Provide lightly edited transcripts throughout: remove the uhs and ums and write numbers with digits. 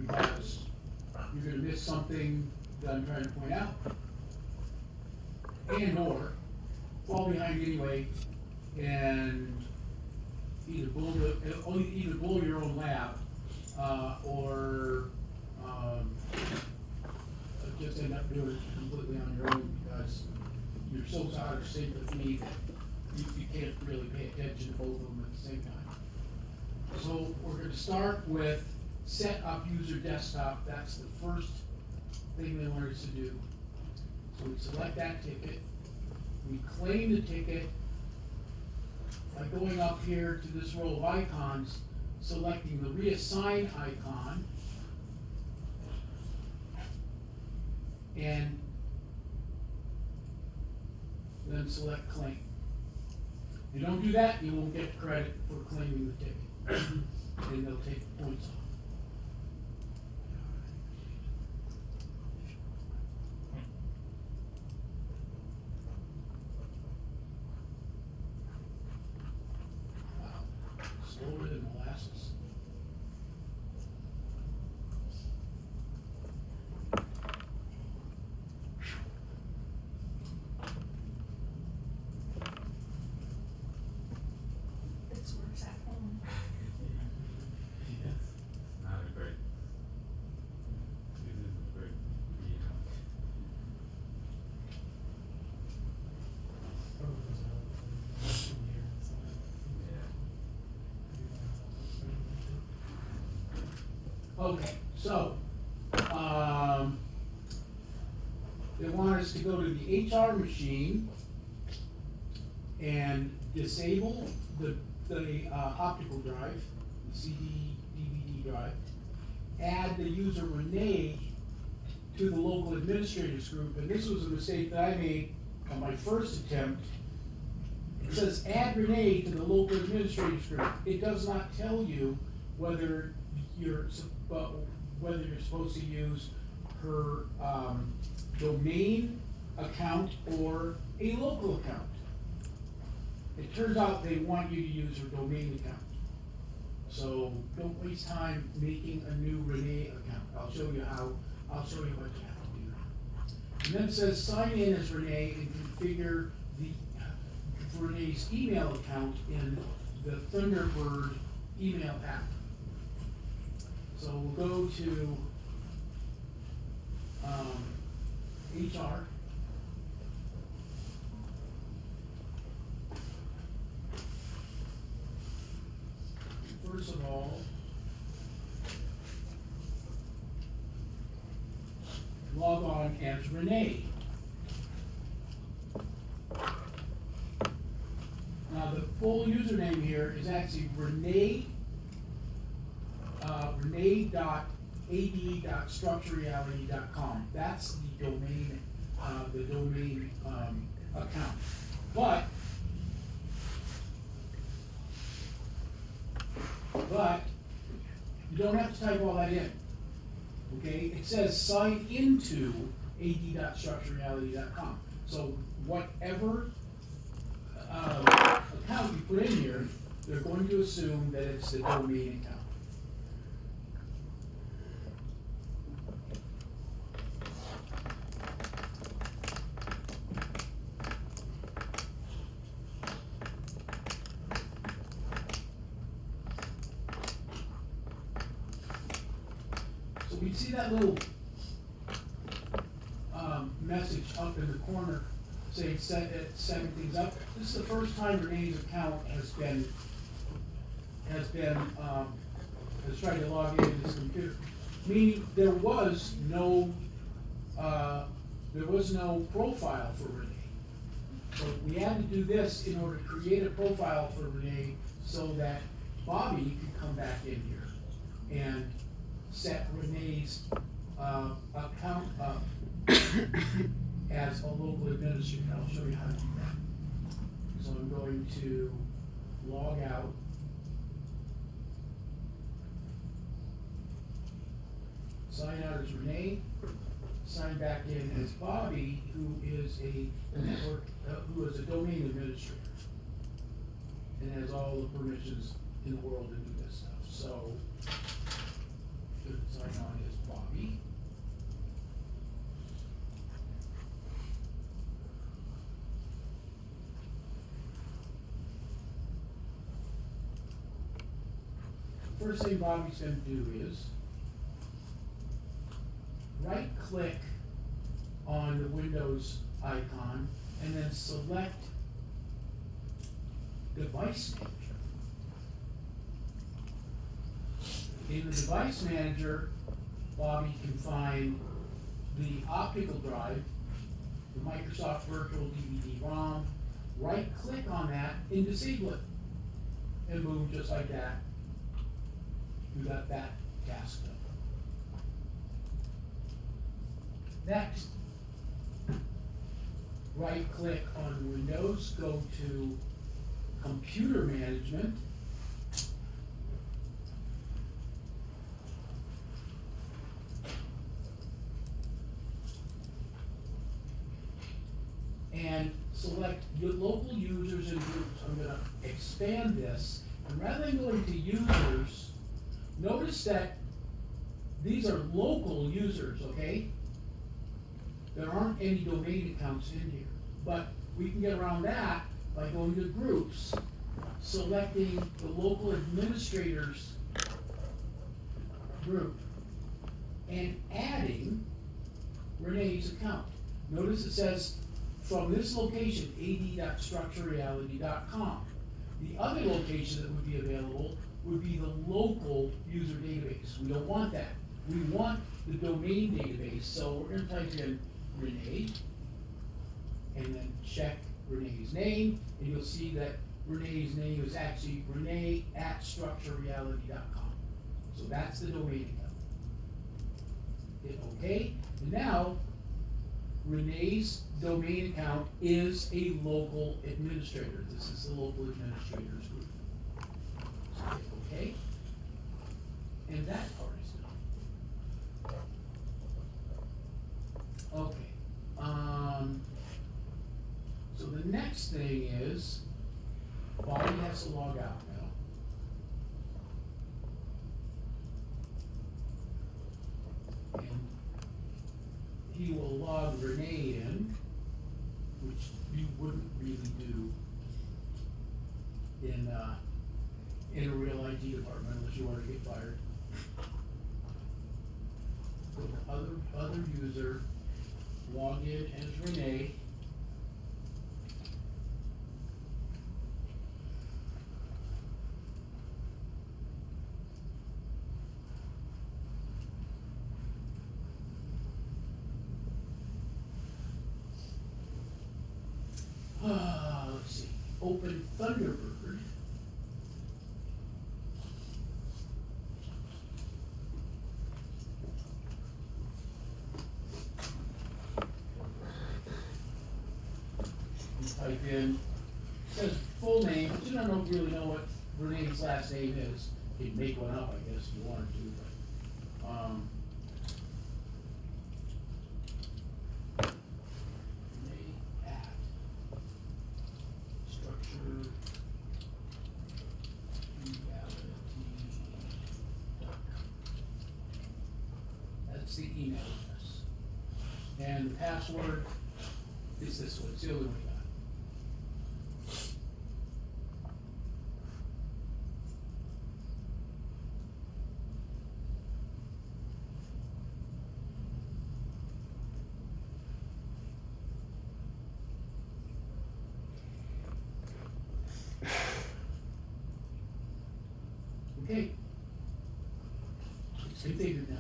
because you're gonna miss something that I'm trying to point out. And or fall behind anyway and either blow your own lab, or just end up doing it completely on your own because you're so out of sync with me that you can't really pay attention to both of them at the same time. So we're going to start with set up user desktop. That's the first thing they want us to do. So we select that ticket. We claim the ticket by going up here to this row of icons, selecting the reassign icon, and then select claim. If you don't do that, you won't get credit for claiming the ticket, and they'll take the points off. Wow, slower than molasses. Okay, so, they want us to go to the HR machine and disable the optical drive, the CD, DVD drive, add the user Renee to the local administrators group, and this was a mistake that I made on my first attempt. It says add Renee to the local administrators group. It does not tell you whether you're supposed to use her domain account or a local account. It turns out they want you to use her domain account. So don't waste time making a new Renee account. I'll show you what you have to do. And then it says sign in as Renee and configure Renee's email account in the Thunderbird email app. So we'll go to HR. First of all, log on as Renee. Now the full username here is actually Renee. Renee.ad.structurereality.com. That's the domain account. But you don't have to type all that in. Okay? It says sign into ad.structurereality.com. So whatever account you put in here, they're going to assume that it's the domain account. So we see that little message up in the corner saying setting things up. This is the first time Renee's account has tried to log into this computer. Meaning there was no profile for Renee. So we had to do this in order to create a profile for Renee so that Bobby could come back in here and set Renee's account up as a local administrator. I'll show you how to do that. So I'm going to log out. Sign out as Renee. Sign back in as Bobby, who is a network, who is a domain administrator, and has all the permissions in the world to do this stuff. So, should sign on first thing Bobby's gonna do is right-click on the Windows icon and then select Device Manager. In the Device Manager, Bobby can find the optical drive, the Microsoft Virtual DVD-ROM, right-click on that and disable it. And boom, just like that, you got that task done. Next, right-click on Windows, go to Computer Management, and select your local users and groups. I'm gonna expand this, and rather than going to users, notice that these are local users, okay? There aren't any domain accounts in here, but we can get around that by going to groups, selecting the local administrators group, and adding Renee's account. Notice it says, from this location, ad.structurereality.com. The other location that would be available would be the local user database. We don't want that. We want the domain database, so we're gonna type in Renee, and then check Renee's name, and you'll see that Renee's name is actually Renee@structurereality.com. So that's the domain account. Hit OK, and now Renee's domain account is a local administrator. This is the local administrators group. So hit OK, and that part is done. Okay. So the next thing is, Bobby has to log out now. And he will log Renee in, which you wouldn't really do in a real IT department unless you want to get fired. So the other user, log in as Renee. Let's see, open Thunderbird. Type in, it says full name, but you don't really know what Renee's last name is. You can make one up, I guess, if you wanted to, but, Renee at structurereality.com. That's the email address. And the password is this one, it's the only one we got. Okay, it's configured now.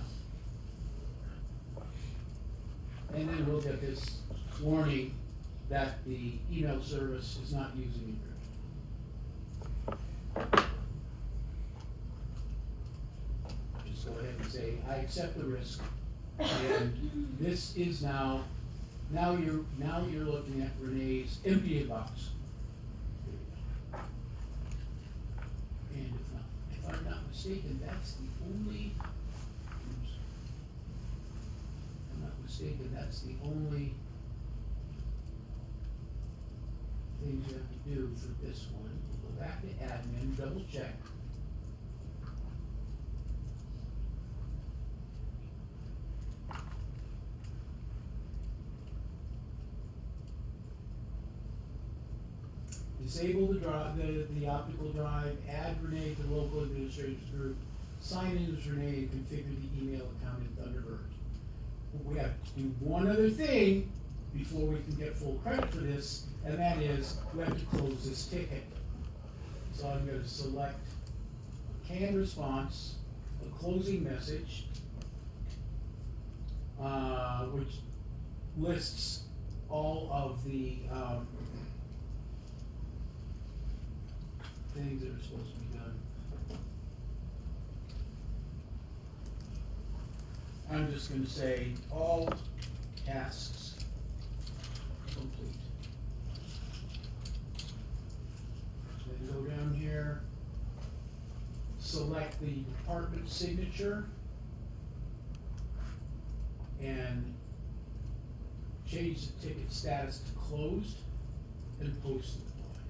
And then we'll get this warning that the email service is not using encryption. Just go ahead and say, I accept the risk. And this is now you're looking at Renee's empty inbox. And if I'm not mistaken, that's the only things you have to do for this one. We'll go back to admin, double check. Disable the optical drive, add Renee to the local administrators group, sign in as Renee and configure the email account in Thunderbird. But we have to do one other thing before we can get full credit for this, and that is we have to close this ticket. So I'm going to select a canned response, a closing message, which lists all of the things that are supposed to be done. I'm just going to say all tasks complete. Then go down here, select the department signature, and change the ticket status to closed, and post the reply.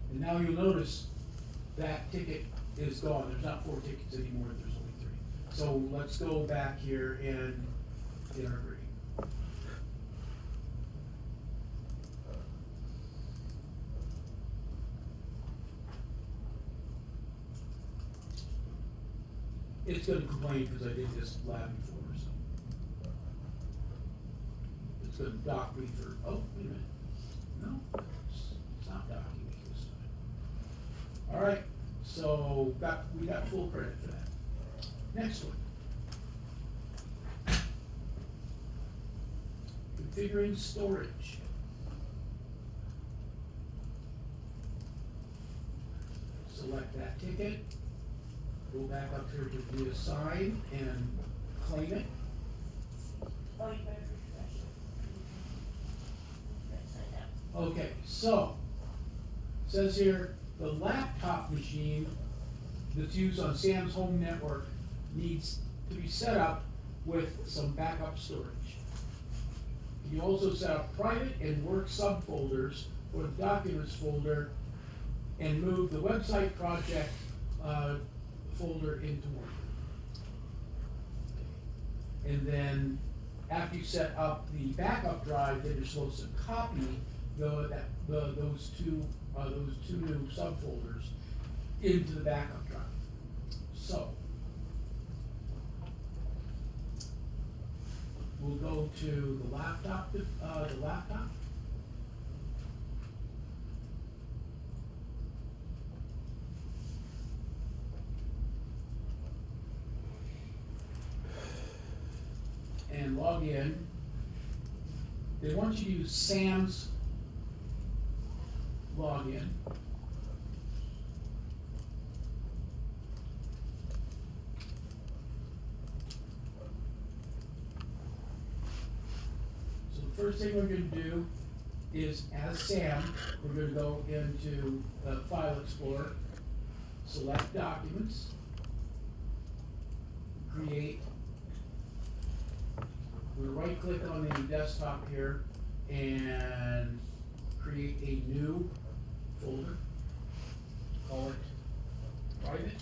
And now you'll notice that ticket is gone. There's not 4 tickets anymore, there's only 3. So let's go back here and get our grade. It's going to complain because I did this lab before, so. It's going to dock me for, oh, wait a minute. No, it's not docking me this time. All right, so we got full credit for that. Next one. Configuring storage. Select that ticket. Go back up here to view assign and claim it. Oh, you better refresh it. Upside down. Okay, so, it says here, the laptop machine that's used on Sam's home network needs to be set up with some backup storage. You also set up private and work subfolders for the documents folder and move the website project folder into work. And then after you set up the backup drive, then you're supposed to copy those two new subfolders into the backup drive. So we'll go to the laptop. And log in. They want you to use Sam's login. So the first thing we're going to do is, as Sam, we're going to go into File Explorer, select Documents, create. We're going to right click on the desktop here and create a new folder. Call it private.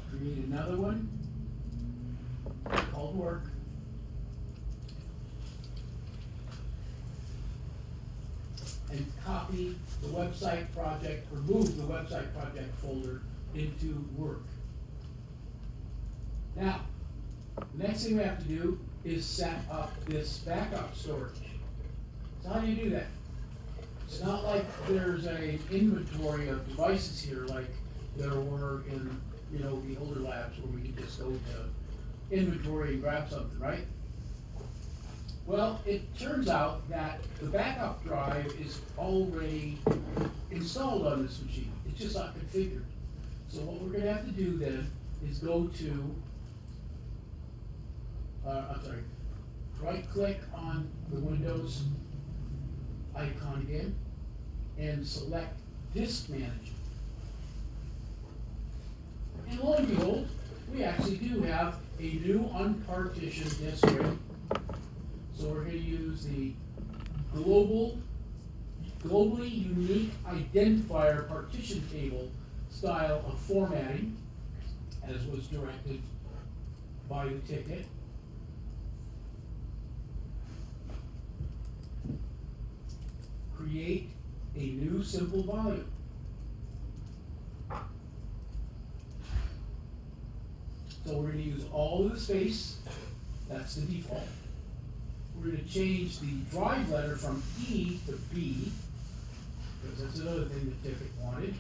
Create another one called work. And copy the website project, or move the website project folder into work. Now, the next thing we have to do is set up this backup storage. So how do you do that? It's not like there's an inventory of devices here like there were in, the older labs where we could just go to inventory and grab something, right? Well, it turns out that the backup drive is already installed on this machine. It's just not configured. So what we're gonna have to do then is go to, right click on the Windows icon again and select Disk Manager. And lo and behold, we actually do have a new unpartitioned disk array. So we're going to use the globally unique identifier partition table style of formatting, as was directed by the ticket. create a new simple volume. So we're gonna use all of the space, that's the default. We're gonna change the drive letter from E to B, because that's another thing the ticket wanted.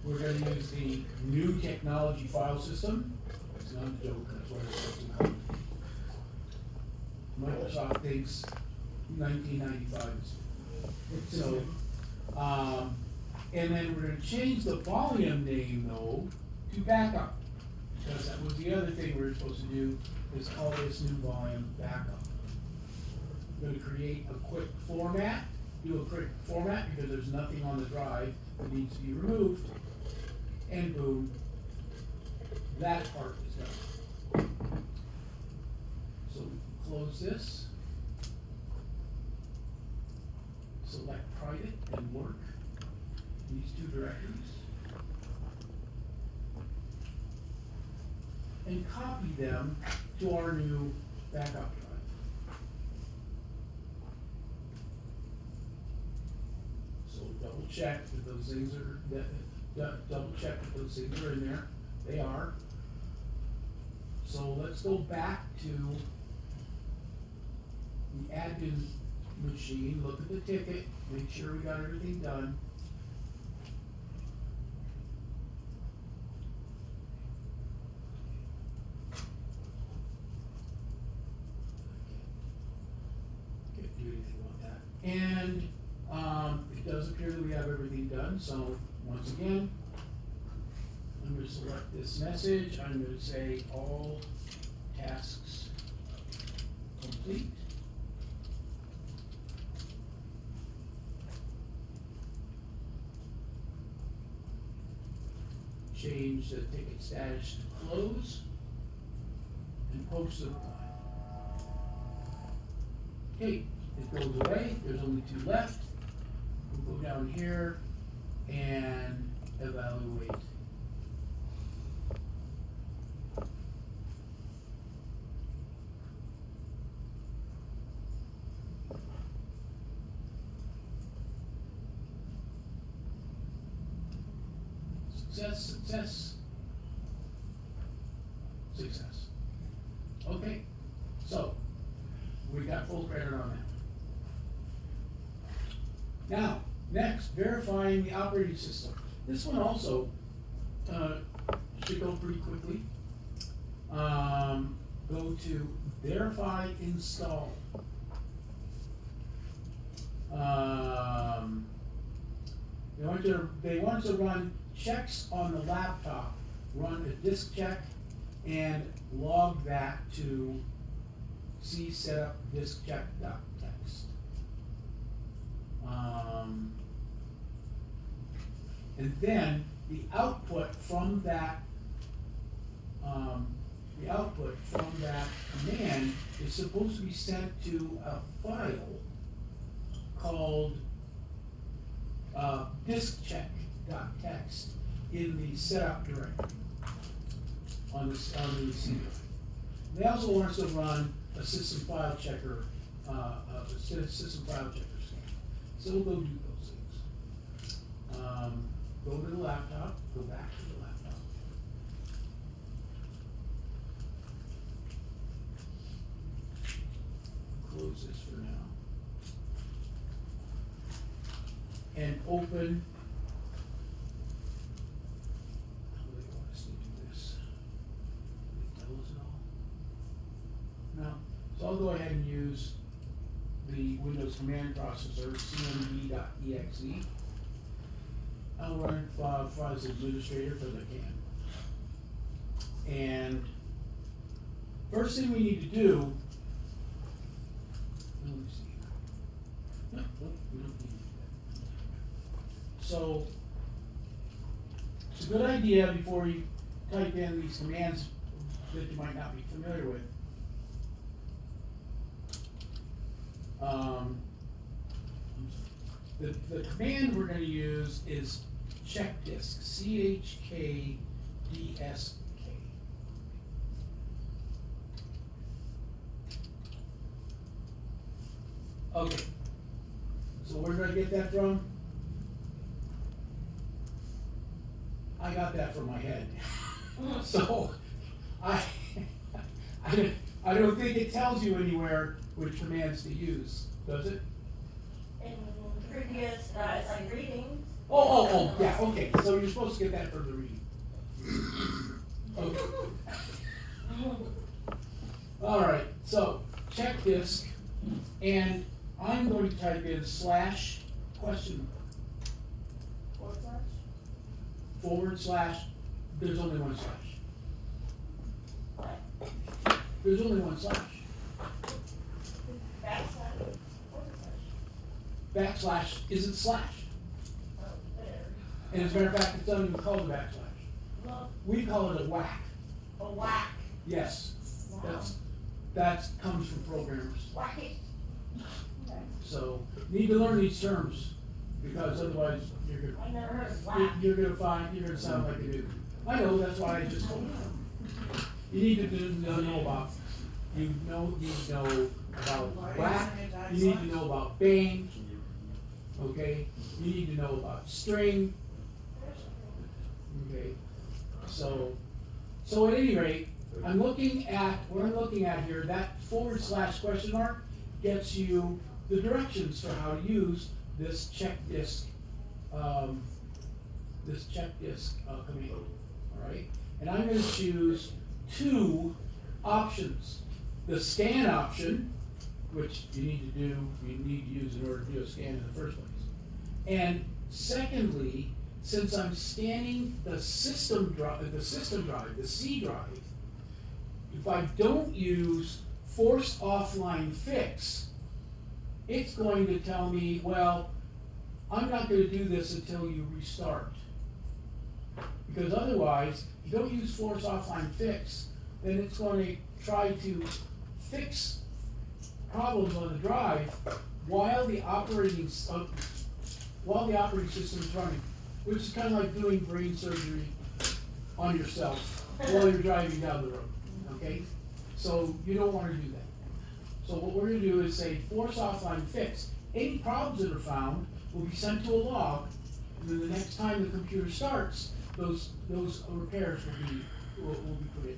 We're gonna use the new technology file system. It's not a joke, that's what it's supposed to be. Microsoft thinks 1995 is. So, and then we're gonna change the volume name though to backup. Because that was the other thing we were supposed to do, is call this new volume backup. I'm gonna create a quick format, do a quick format because there's nothing on the drive that needs to be removed. And boom, that part is done. So we can close this. Select private and work, these two directories. And copy them to our new backup drive. So double check that those things are, double check that those things are in there. They are. So let's go back to the admin machine, look at the ticket, make sure we got everything done. Can't do anything about that. And it does appear that we have everything done, so once again, I'm going to select this message. I'm going to say all tasks complete. Change the ticket status to close and post the reply. Okay, it goes away. There's only 2 left. We'll go down here and evaluate. Success, success, success. Okay, so we got full credit on that. Now, next, verifying the operating system. This one also should go pretty quickly. Go to verify install. They want to run checks on the laptop, run a disk check, and log that to setup diskcheck.txt. And then the output from that command is supposed to be sent to a file called diskcheck.txt in the setup directory on the C drive. They also want us to run a system file checker, system file checker scan. So we'll go do those things. Go to the laptop, go back to the laptop. Close this for now. And open. How do they want us to do this? Do they tell us it all? No. So I'll go ahead and use the Windows command processor, cmd.exe. I'll run as administrator because I can. And first thing we need to do, let me see. No, we don't need to do that. So it's a good idea before you type in these commands that you might not be familiar with. The command we're going to use is checkdisk, CHKDSK. Okay. So where did I get that from? I got that from my head. So, I don't think it tells you anywhere which commands to use, does it? In previous, like readings. Oh, yeah, okay, so you're supposed to get that from the reading. Okay. Alright, so check disk, and I'm going to type in slash question mark, / there's only one slash. There's only one slash. Backslash isn't slash. And as a matter of fact, it's not even called a backslash. We call it a whack. A whack. Yes, Wow. that comes from programmers. Whack it. Okay. So, need to learn these terms, because otherwise I never heard of whack. you're gonna sound like a dude. I know, that's why I just told you. You need to know about, you need to know about whack, you need to know about bang, okay? You need to know about string, okay? So at any rate, what I'm looking at here, that / question mark gets you the directions for how to use this check disk command, alright? And I'm gonna choose two options. The scan option, which you need to use in order to do a scan in the first place. And secondly, since I'm scanning the system drive, the C drive, if I don't use force offline fix, it's going to tell me, well, I'm not going to do this until you restart. Because otherwise, if you don't use force offline fix, then it's going to try to fix problems on the drive while the operating system is running, which is kind of like doing brain surgery on yourself while you're driving down the road, okay? So you don't want to do that. So what we're going to do is say force offline fix. Any problems that are found will be sent to a log, and then the next time the computer starts, those repairs will be put in.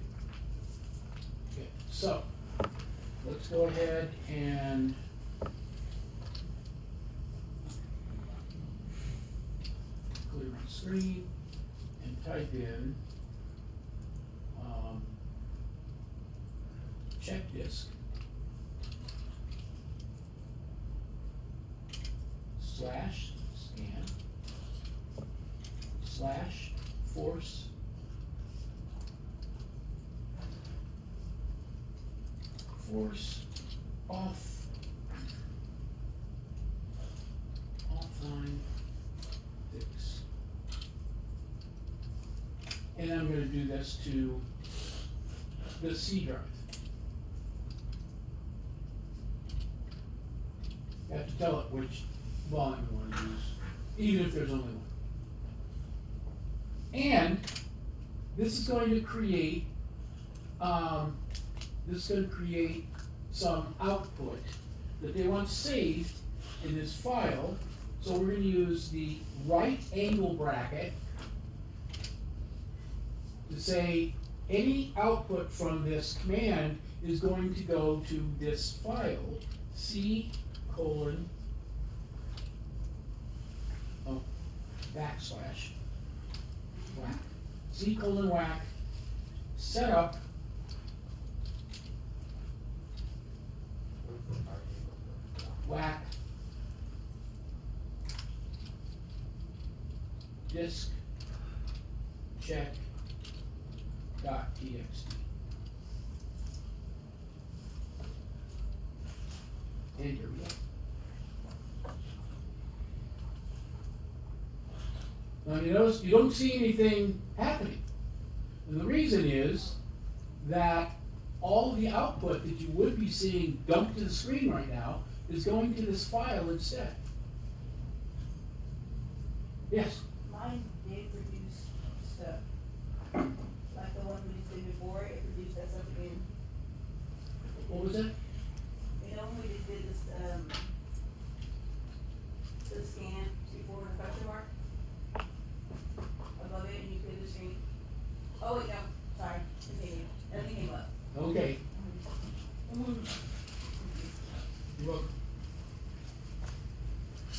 Okay, so let's go ahead and clear my screen and type in check disk /scan /force offline fix. And I'm going to do this to the C drive. You have to tell it which volume you want to use, even if there's only one. And this is going to create some output that they want saved in this file. So we're going to use the right angle bracket to say any output from this command is going to go to this file, C:// whack, C:/whack, setup, whack, disk check.txt. And here we go. Now you notice you don't see anything happening. And the reason is that all of the output that you would be seeing dumped to the screen right now is going to this file instead. Yes? Mine did produce stuff. Like the one we did before, it produced that stuff again. What was that? You know, when we did this, You're welcome.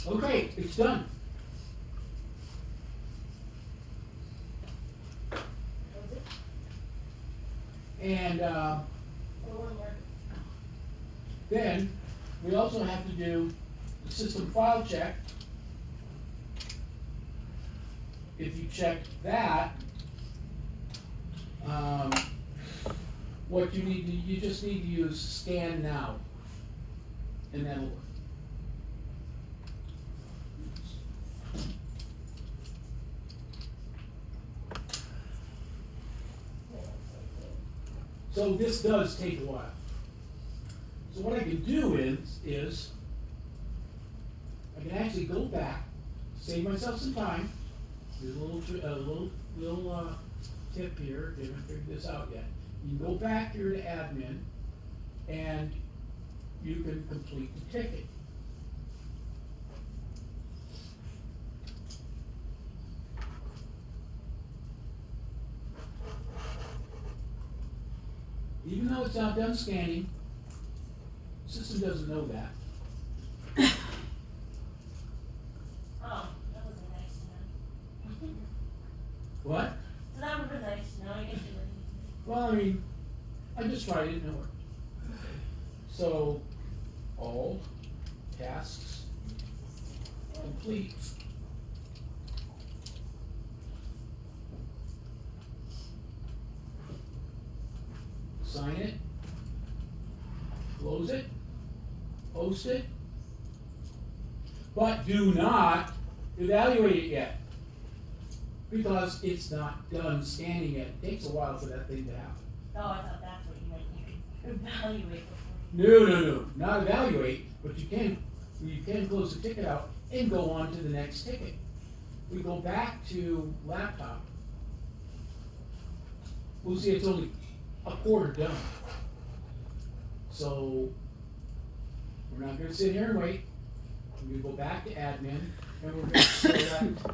Okay, it's done. And then we also have to do the system file check. If you check that, what you need to, you just need to use scan now, and that'll work. So this does take a while. So what I can do is I can actually go back, save myself some time. There's a little tip here. They haven't figured this out yet. You can go back here to admin, and you can complete the ticket. Even though it's not done scanning, the system doesn't know that. Oh, that would be nice to know. What? So that would be nice to know, I guess you would. Well, I mean, I just tried it and it worked. So, all tasks complete. Sign it, close it, post it, but do not evaluate it yet, because it's not done scanning yet. It takes a while for that thing to happen. Oh, I thought that's what you meant, you could evaluate before. No, not evaluate, but you can close the ticket out and go on to the next ticket. We go back to laptop. We'll see it's only a quarter done. So we're not gonna sit here and wait. We're gonna go back to admin, and we're gonna select,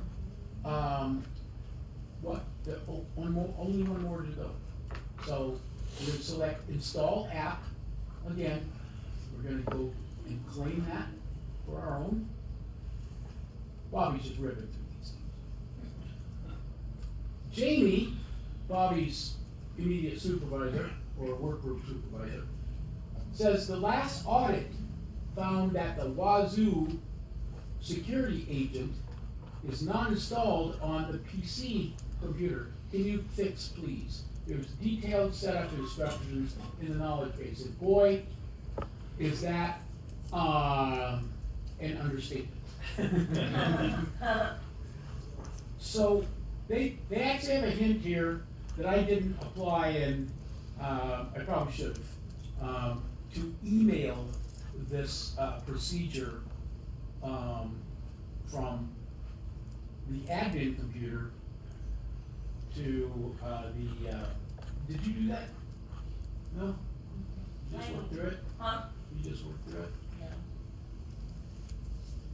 only one more to go. So we're gonna select install app. Again, we're gonna go and claim that for our own. Bobby's just ripping through these things. Jamie, Bobby's immediate supervisor, or work group supervisor, says the last audit found that the Wazuh security agent is not installed on the PC computer. Can you fix, please? There's detailed setup instructions in the knowledge base, and boy, is that an understatement. So they actually have a hint here that I didn't apply, and I probably should have, to email this procedure from the admin computer to did you do that? No? You just worked through it? Huh? You just worked through it? Yeah.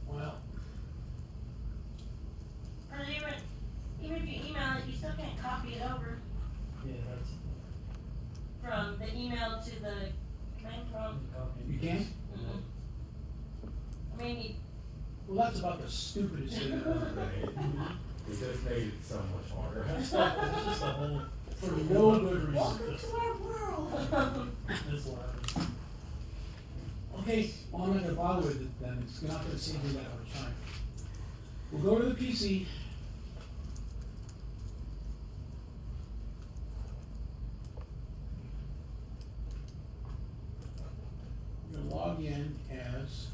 Well. Or even if you email it, you still can't copy it over Yeah, that's. from the email to the command prompt. You can't? Mm-mm. I mean, Well, that's about the stupidest thing I've ever read. It just made it so much harder. It's just a whole, For no good reason. welcome to our world. this loud. Okay, well, I'm not gonna bother with it then, it's not gonna save me that much time. We'll go to the PC. We're gonna log in as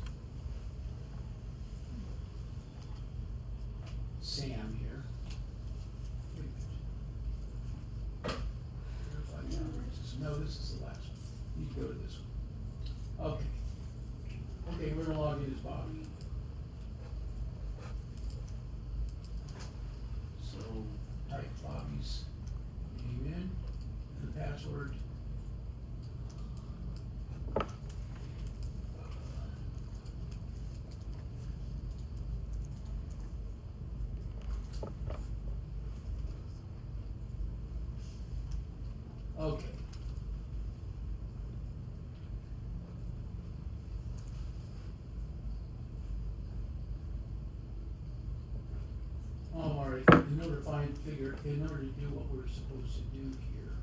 Sam here. Wait a minute. Verify boundaries. No, this is the last one. You can go to this one. Okay. Okay, we're gonna log in as Bobby. So type Bobby's name in, and the password. Okay. figure, in order to do what we're supposed to do here,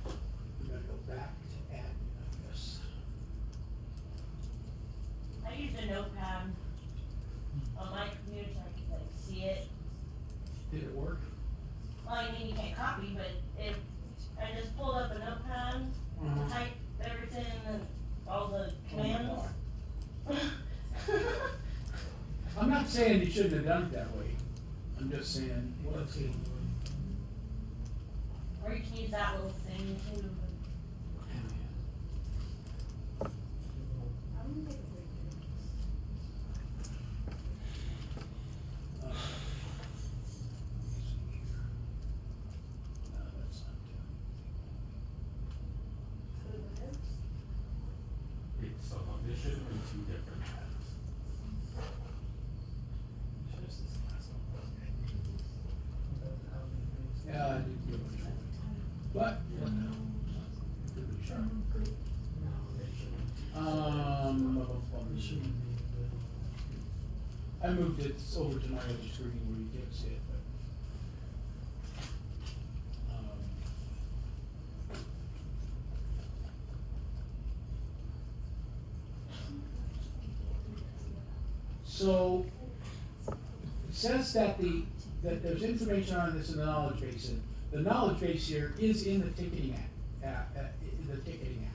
we're gonna go back to admin, I guess. I use a notepad on my computer so I can like see it. Did it work? Well, I mean, you can't copy, but I just pulled up a notepad, Uh-huh. typed everything and all the Oh my commands. God. I'm not saying you shouldn't have done it that way, I'm just saying, What's it? Or you can use that little thing too. Uh, no, that's not doing It's, there should have been two different tabs. Just this last one. About how many things. Yeah, I didn't give it a try. But, what the hell? Give it a try. No, there should have been two. It shouldn't be, I moved it over to my other screen where you can't see it, but. So, it says that that there's information on this in the knowledge base, and the knowledge base here is in the ticketing in the ticketing app.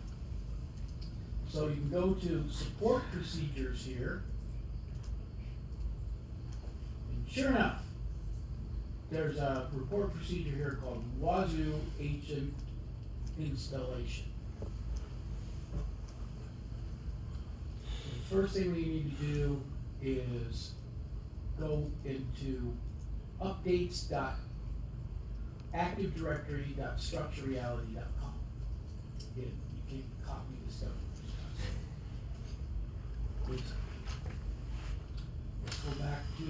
So you can go to support procedures here. And sure enough, there's a report procedure here called Wazuh agent installation. The first thing we need to do is go into updates.activedirectory.structurereality.com. Again, you can't copy this stuff. Let's go back to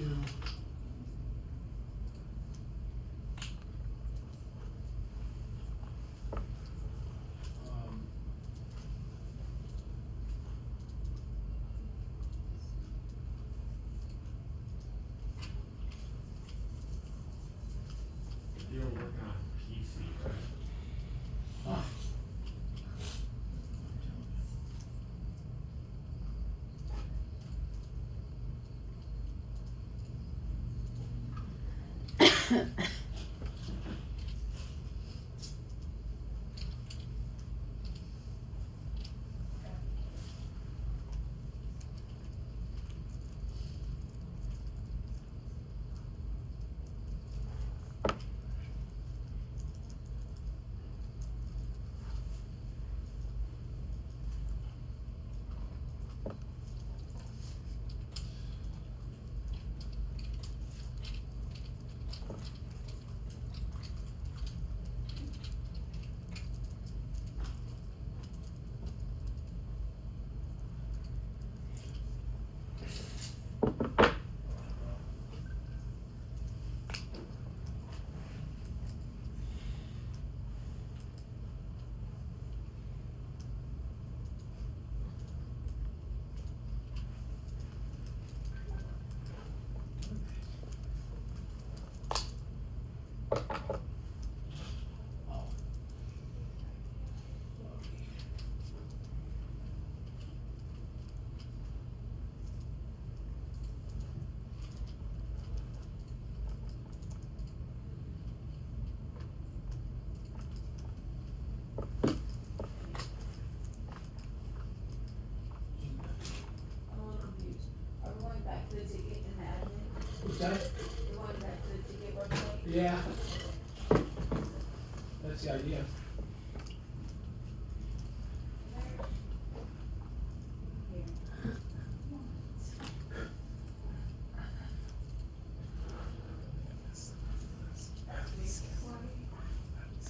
You're working on PC, right? ah. Oh. I'm a little confused. Are we going back to the ticket and the admin? What's that? We're going back to the ticket website? Yeah. That's the idea.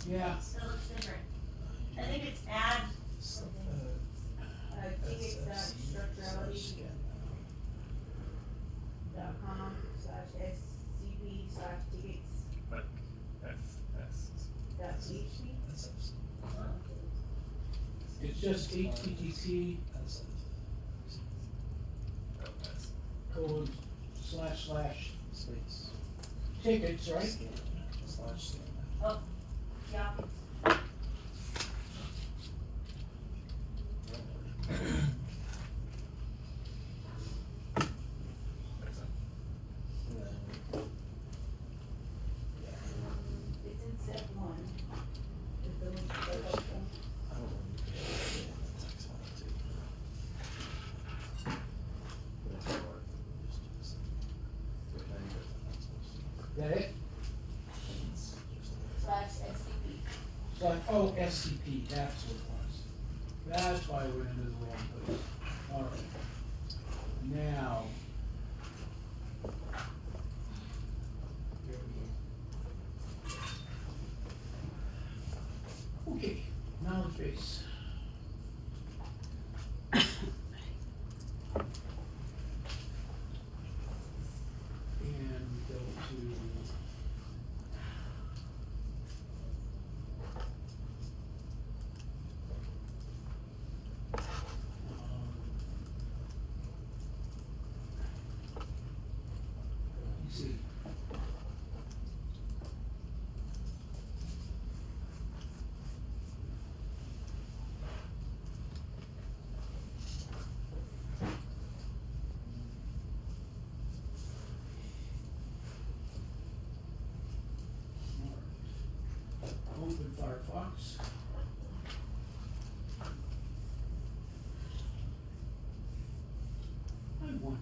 Here. Yeah. Still looks different. I think it's add tickets.structurality.com/scp/tickets.txt. It's just HTTP colon / Space. tickets, right? touch scan. Oh, yeah. And then, yeah, It's in step one. It's the most helpful. I don't know. Yeah, that text file too. But it's hard. Just do the same. Wait, now you guys are not supposed to. Is that it? It's just. /SCP. So, oh, SCP, that's what it was. That's why I went into the wrong place. All right. Now. Here we go. Okay, knowledge base. And we go to. PC. Open Firefox. I wonder.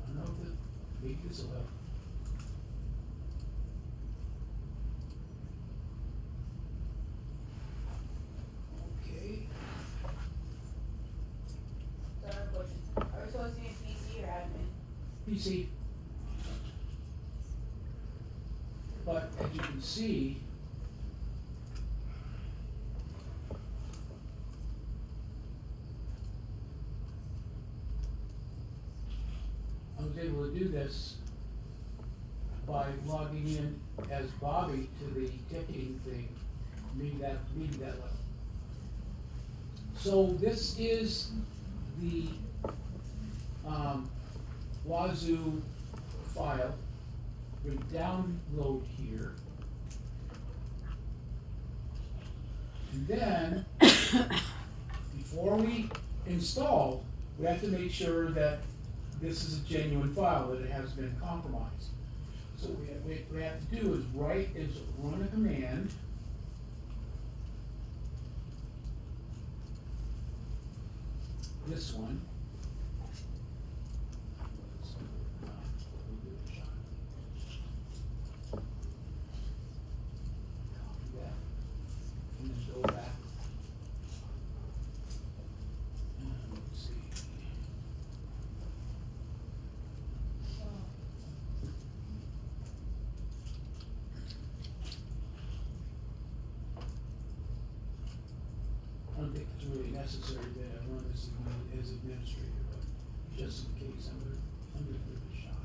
I don't know if maybe this will help. Okay. So I have a question. Are we supposed to be in PC or admin? PC. But as you can see, I was able to do this by logging in as Bobby to the ticketing thing, read that level. So this is the Wazuh file. We download here. And then, before we install, we have to make sure that this is a genuine file, that it has been compromised. So what we have to do is run a command. This one. We'll give it a shot. Copy that. And then go back. Let's see. I don't think it's really necessary that I run this as administrator, but just in case, I'm gonna give it a shot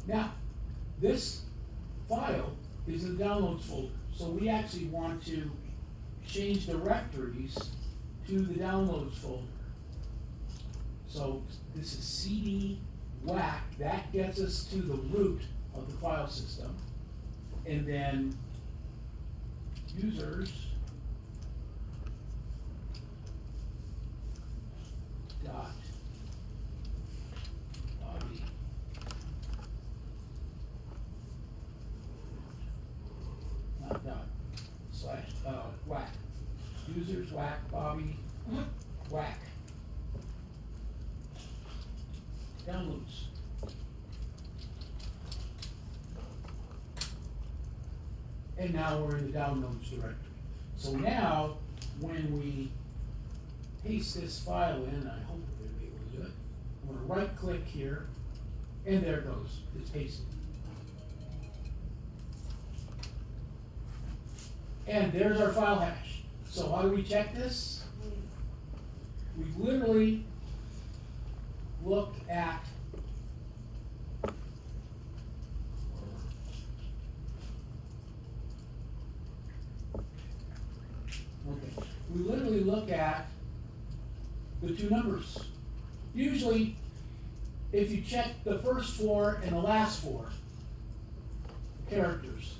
anyway. Now, this file is in the downloads folder, so we actually want to change directories to the downloads folder. So this is CD whack, that gets us to the root of the file system. And then users dot Bobby not dot slash whack users whack Bobby whack downloads. And now we're in the downloads directory. So now when we paste this file in, I hope we're gonna be able to do it. I'm gonna right click here, and there it goes, it's pasted. And there's our file hash. So how do we check this? We literally look at we literally look at the two numbers. Usually, if you check the first four and the last four characters,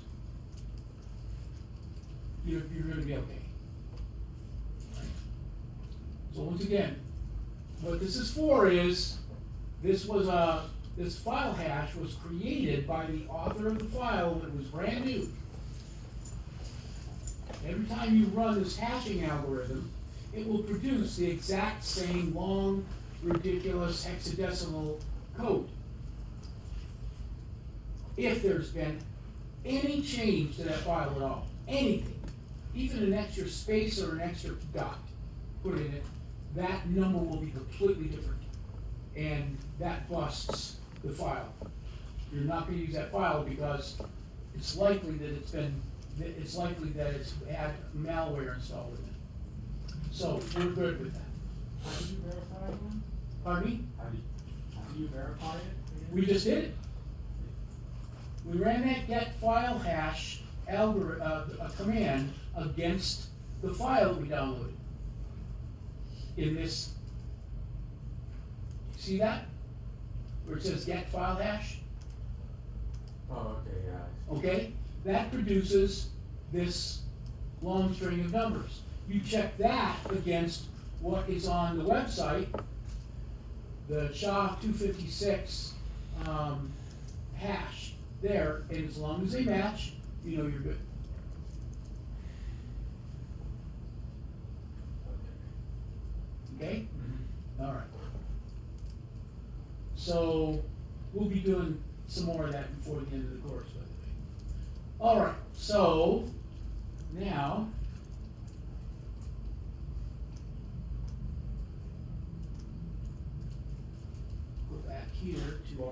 you're gonna be okay. Right? So once again, what this is for is, this file hash was created by the author of the file when it was brand new. Every time you run this hashing algorithm, it will produce the exact same long, ridiculous hexadecimal code. If there's been any change to that file at all, anything, even an extra space or an extra dot put in it, that number will be completely different. And that busts the file. You're not gonna use that file because it's likely that it's had malware installed in it. So we're good with that. How do you verify it? Pardon me? How do you verify it? We just did it. We ran that get file hash a command against the file that we downloaded. In this, see that? Where it says get file hash? Oh, okay, yeah. Okay? That produces this long string of numbers. You check that against what is on the website, the SHA-256 hash there, and as long as they match, you know you're good. Okay? All right. So we'll be doing some more of that before the end of the course, by the way. All right, so now go back here to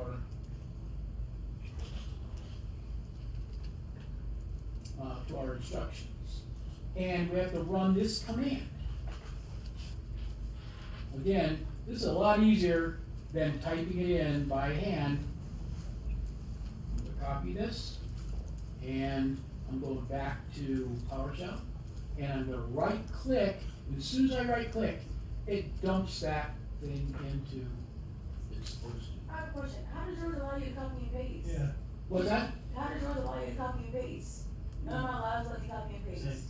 our instructions, and we have to run this command. Again, this is a lot easier than typing it in by hand. I'm going to copy this, and I'm going back to PowerShell, and I'm going to right click, and as soon as I right click, it dumps that thing into it's supposed to. I have a question, how does yours allow you to copy and paste? Yeah. What's that? How does yours allow you to copy and paste? None of my labs let me copy and paste. Same.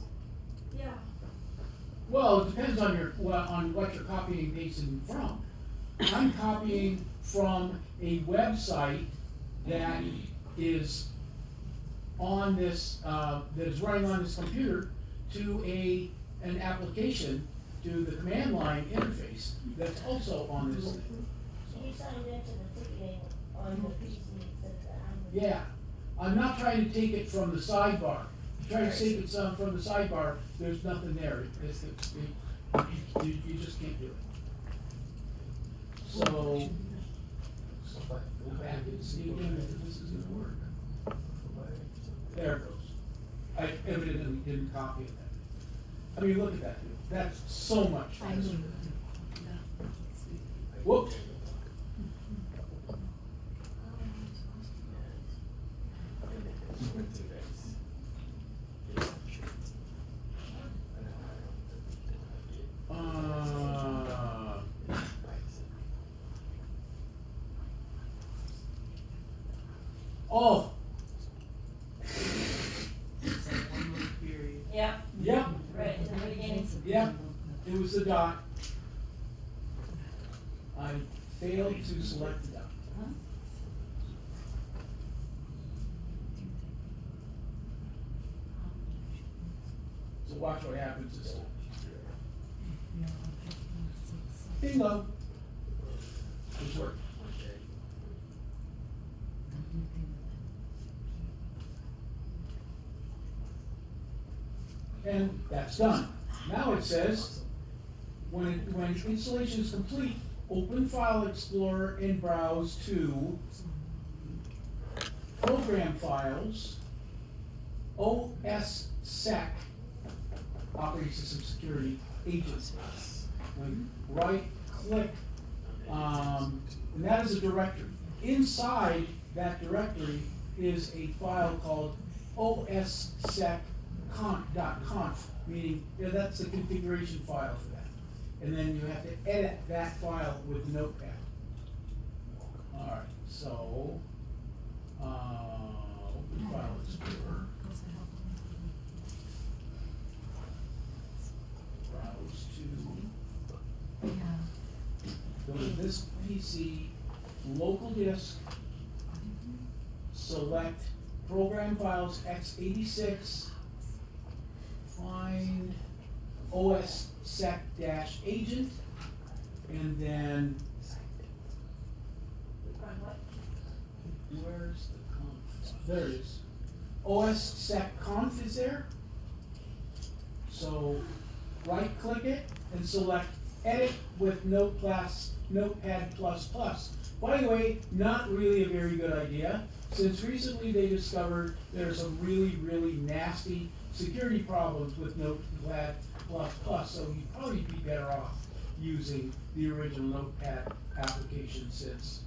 Yeah. Well, it depends on on what you're copying and pasting from. I'm copying from a website that is on this, that is running on this computer to an application, to the command line interface that's also on this thing. So you signed into the ticketing on the PC that Yeah, I'm not trying to take it from the sidebar. Trying to take it from the sidebar, there's nothing there. You just can't do it. So, go back and see again if this is gonna work. There it goes. I evidently didn't copy it. I mean, look at that, dude. That's so much faster. Whoops. Oh. Yep, Yep, right, in the beginning. yep, it was the dot. I failed to select the dot. So watch what happens this time. Bingo. Good work. And that's done. Now it says, when installation is complete, open File Explorer and browse to Program Files, ossec.conf. operating system security agent. Right click, and that is a directory. Inside that directory is a file called ossec.conf, meaning that's the configuration file for that. And then you have to edit that file with Notepad. Alright, so, open File Explorer. Browse to, go to this PC, local disk, select program files x86, find ossec-agent, and then Find what? where's the conf? There it is. ossec.conf is there. So right click it and select edit with Notepad++. By the way, not really a very good idea, since recently they discovered there are some really, really nasty security problems with Notepad++, so you'd probably be better off using the original Notepad application since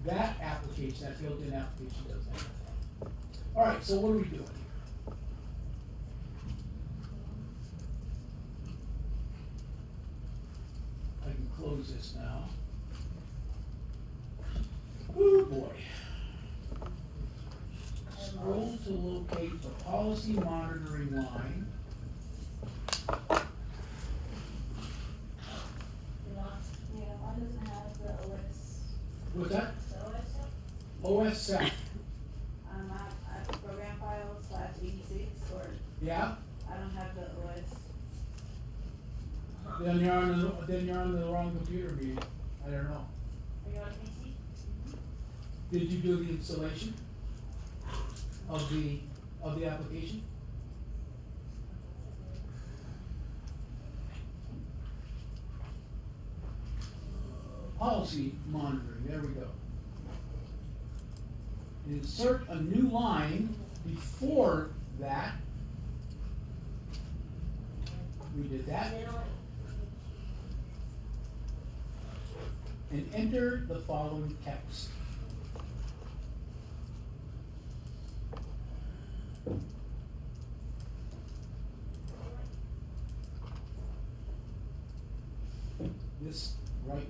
that application, that built-in application doesn't have that. All right, so what are we doing here? I can close this now. Oh boy. Scroll to locate the policy monitoring line. Yeah, mine doesn't have the OS. What's that? The OS stuff? OSSEC. At program files /86, or Yeah? I don't have the OS. Then you're on the wrong computer, maybe. I don't know. Are you on PC? Did you do the installation of the application? Policy monitoring, there we go. Insert a new line before that. We did that. And enter the following text. This right here.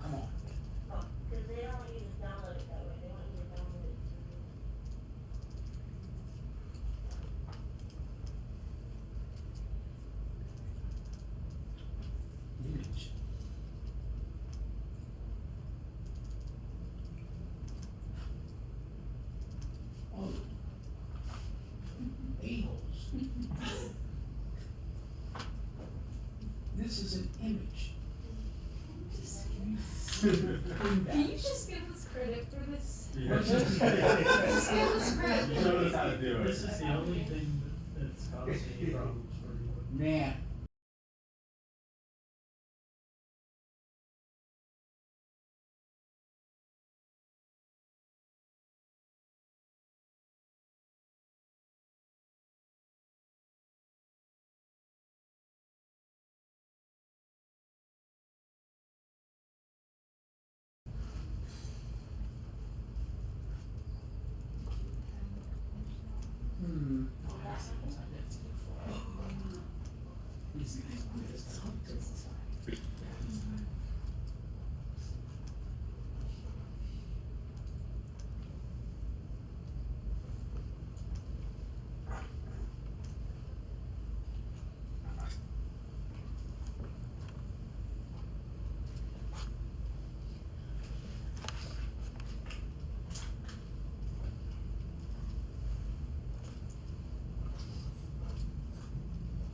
Come on. Oh, cause they don't want you to download it that way, they want you to download it Image. Oh. A-holes. This is an image. Can you just give us credit for this? What's this? Just give us credit. You showed us how to do it. This is the only thing that's causing any problems for you. Man.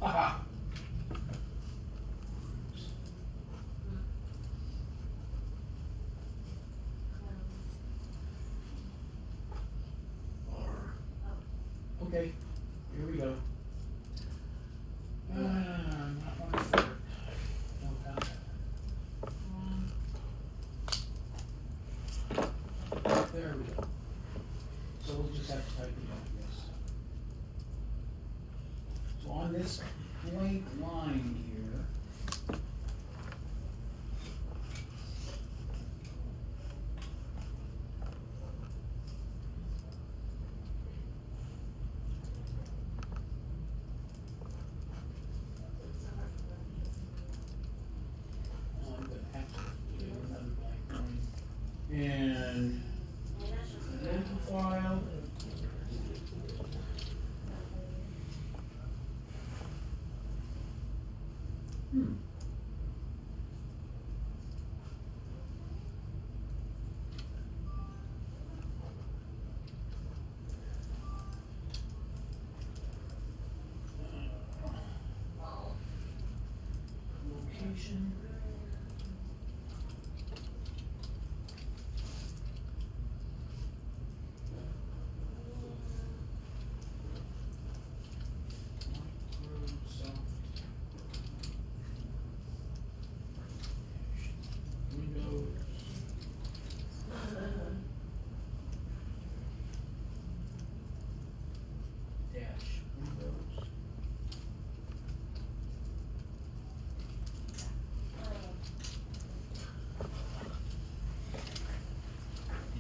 Aha. Okay, here we go. Not one for it. No contact. There we go. So this blank line here. Oh, I'm gonna have to do another blank line. And local file. Location. Microsoft Windows. Dash Windows.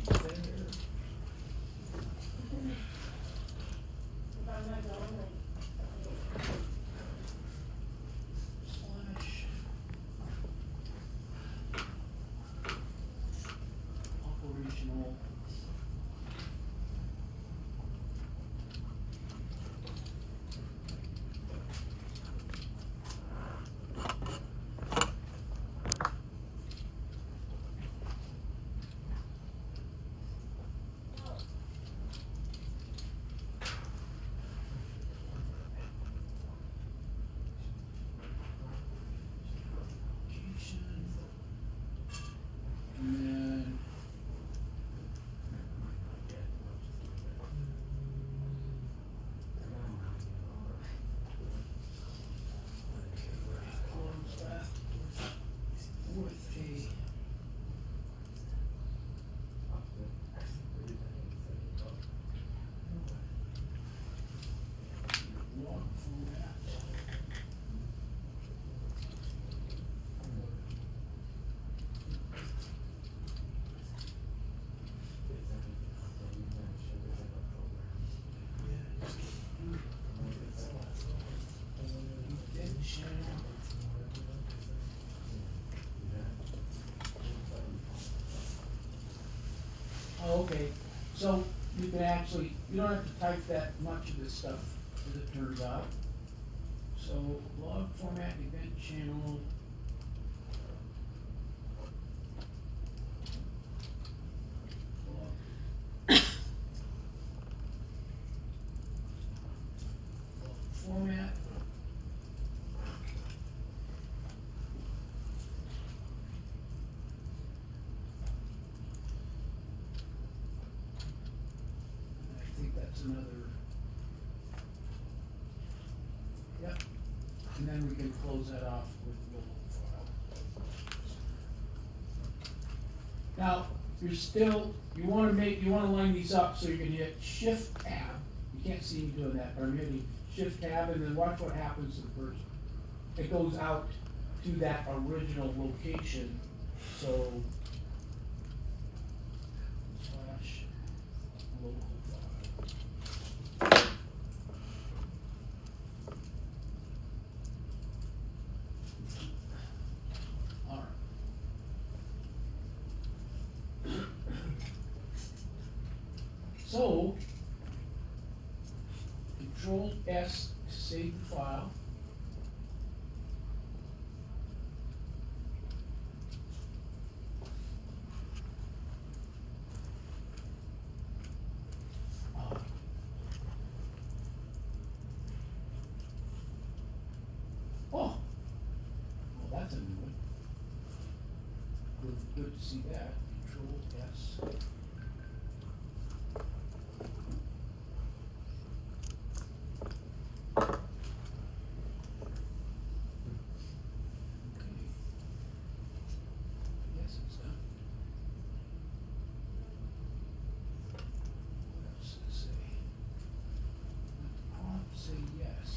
Defender. If I'm not going, like, Slash. Operational. Location. And then close that with a log format. Event channel. Oh, okay, so you can actually, you don't have to type that much of this stuff, as it turns out. So log format, event channel. Log format. I think that's another. Yep, and then we can close that off with local file. Now, you wanna line these up so you can hit Shift Tab. You can't see me doing that, but I'm hitting Shift Tab and then watch what happens to the first. It goes out to that original location, so. Slash local file. Alright. So, Control S to save the file. Oh, well, that's a new one. Good to see that. Control S. Okay. I guess it's done. What else does it say? Let the prompt say yes.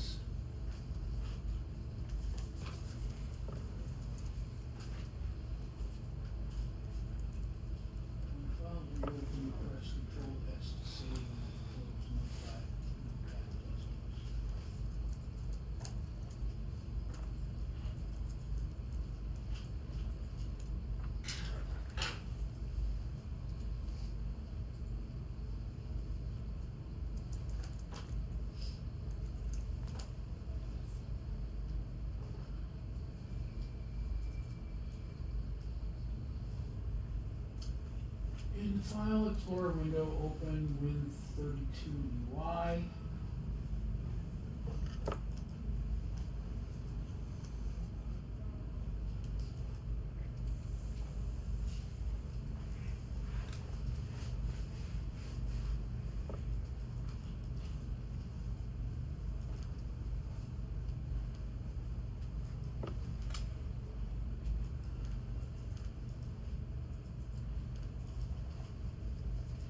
In the File Explorer window, open Win32 UI.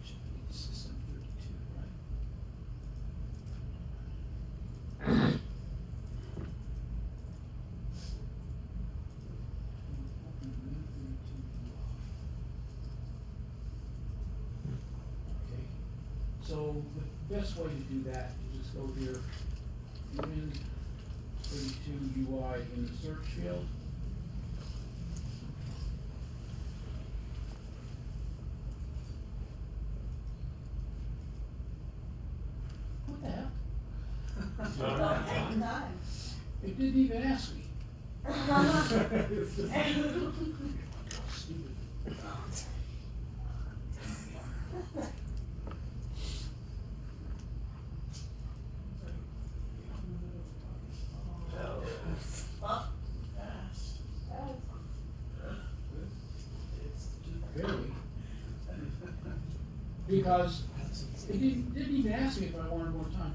Should be System 32, right? Open Win32 UI. Okay, so the best way to do that is just go here, Win32 UI in the search field. What the hell? Don't take time. It didn't even ask me. Stupid. Oh, Barely. Because it didn't even ask me if I wanted more time.